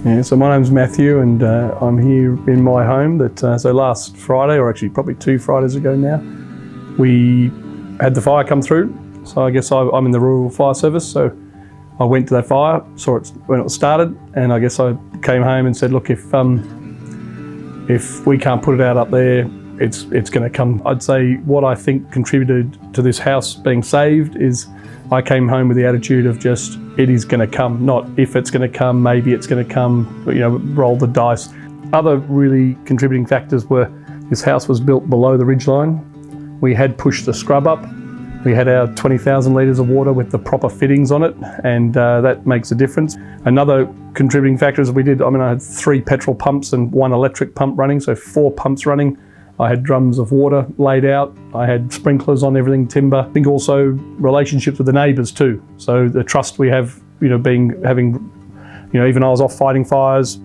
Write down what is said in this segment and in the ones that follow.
Yeah, so my name's Matthew, and I'm here in my home. So last Friday, or actually probably 2 Fridays ago now, we had the fire come through. So I guess I'm in the Rural Fire Service, so I went to that fire, saw it when it started, and I guess I came home and said, look, if we can't put it out up there, it's going to come. I'd say what I think contributed to this house being saved is I came home with the attitude of just, it is going to come, not if it's going to come, maybe it's going to come, roll the dice. Other really contributing factors were this house was built below the ridgeline. We had pushed the scrub up. We had our 20,000 litres of water with the proper fittings on it, and that makes a difference. Another contributing factor is I had 3 petrol pumps and 1 electric pump running, so 4 pumps running. I had drums of water laid out. I had sprinklers on everything, timber. I think also relationships with the neighbours too. So the trust we have, even I was off fighting fires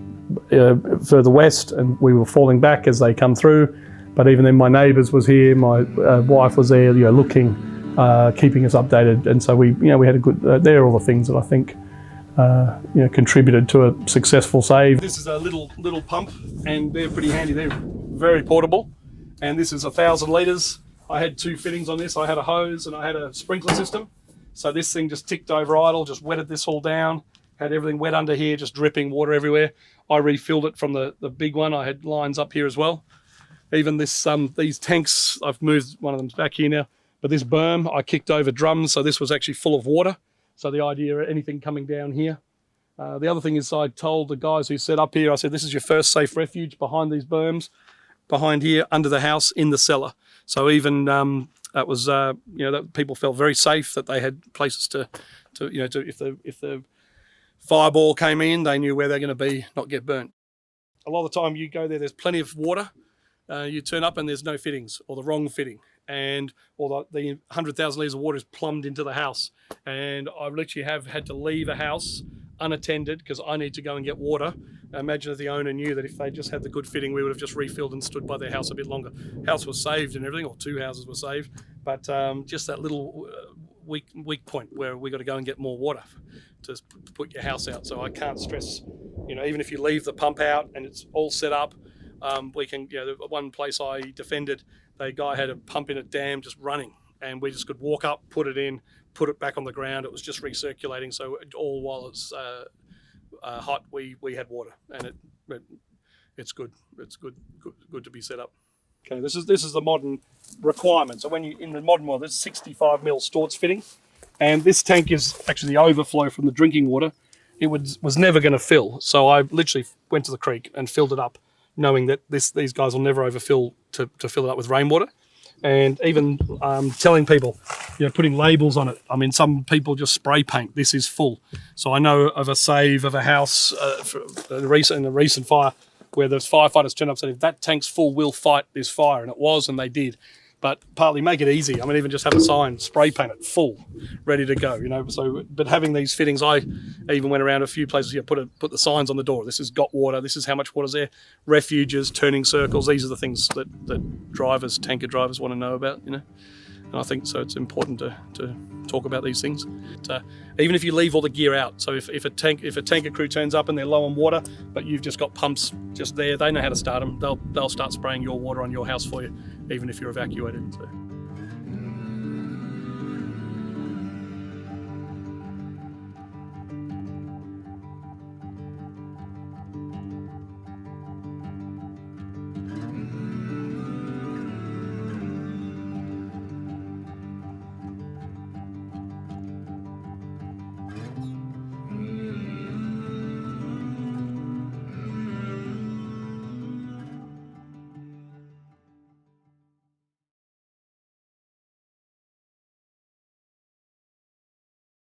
further west, and we were falling back as they come through. But even then, my neighbours was here. My wife was there, looking, keeping us updated, and so we had a good. They're all the things that I think contributed to a successful save. This is a little pump, and they're pretty handy. They're very portable. And this is 1,000 litres. I had 2 fittings on this. I had a hose and I had a sprinkler system. So this thing just ticked over idle, just wetted this all down, had everything wet under here, just dripping water everywhere. I refilled it from the big one. I had lines up here as well. Even this these tanks, I've moved one of them back here now, but this berm, I kicked over drums, so this was actually full of water. So the idea, anything coming down here. The other thing is I told the guys who set up here, I said, this is your first safe refuge behind these berms. Behind here, under the house, in the cellar. So even that was, that people felt very safe that they had places to if the fireball came in, they knew where they're going to be, not get burnt. A lot of the time you go there, there's plenty of water. You turn up and there's no fittings or the wrong fitting, or the 100,000 litres of water is plumbed into the house. And I literally have had to leave a house unattended because I need to go and get water. Imagine if the owner knew that if they just had the good fitting, we would have just refilled and stood by their house a bit longer. House was saved and everything, or 2 houses were saved, but just that little weak point where we got to go and get more water to put your house out. So I can't stress, even if you leave the pump out and it's all set up, we can, the one place I defended, the guy had a pump in a dam just running, and we just could walk up, put it in, put it back on the ground. It was just recirculating. So all while it's hot, we had water, and it's good. It's good to be set up. Okay, this is the modern requirement. So when you in the modern world, there's 65 mil Storts fitting, and this tank is actually the overflow from the drinking water. It was never going to fill, so I literally went to the creek and filled it up, knowing that these guys will never overfill to fill it up with rainwater. And even telling people, putting labels on it. I mean, some people just spray paint, this is full. So I know of a save of a house in a recent fire where the firefighters turned up and said, if that tank's full, we'll fight this fire. And it was, and they did. But partly make it easy. I mean, even just have a sign, spray paint it full, ready to go, So, but having these fittings, I even went around a few places, put the signs on the door. This has got water. This is how much water's there. Refuges, turning circles. These are the things that tanker drivers want to know about, And I think so. It's important to talk about these things. Even if you leave all the gear out, so if a tanker crew turns up and they're low on water, but you've just got pumps just there, they know how to start them. They'll start spraying your water on your house for you, even if you're evacuated. So.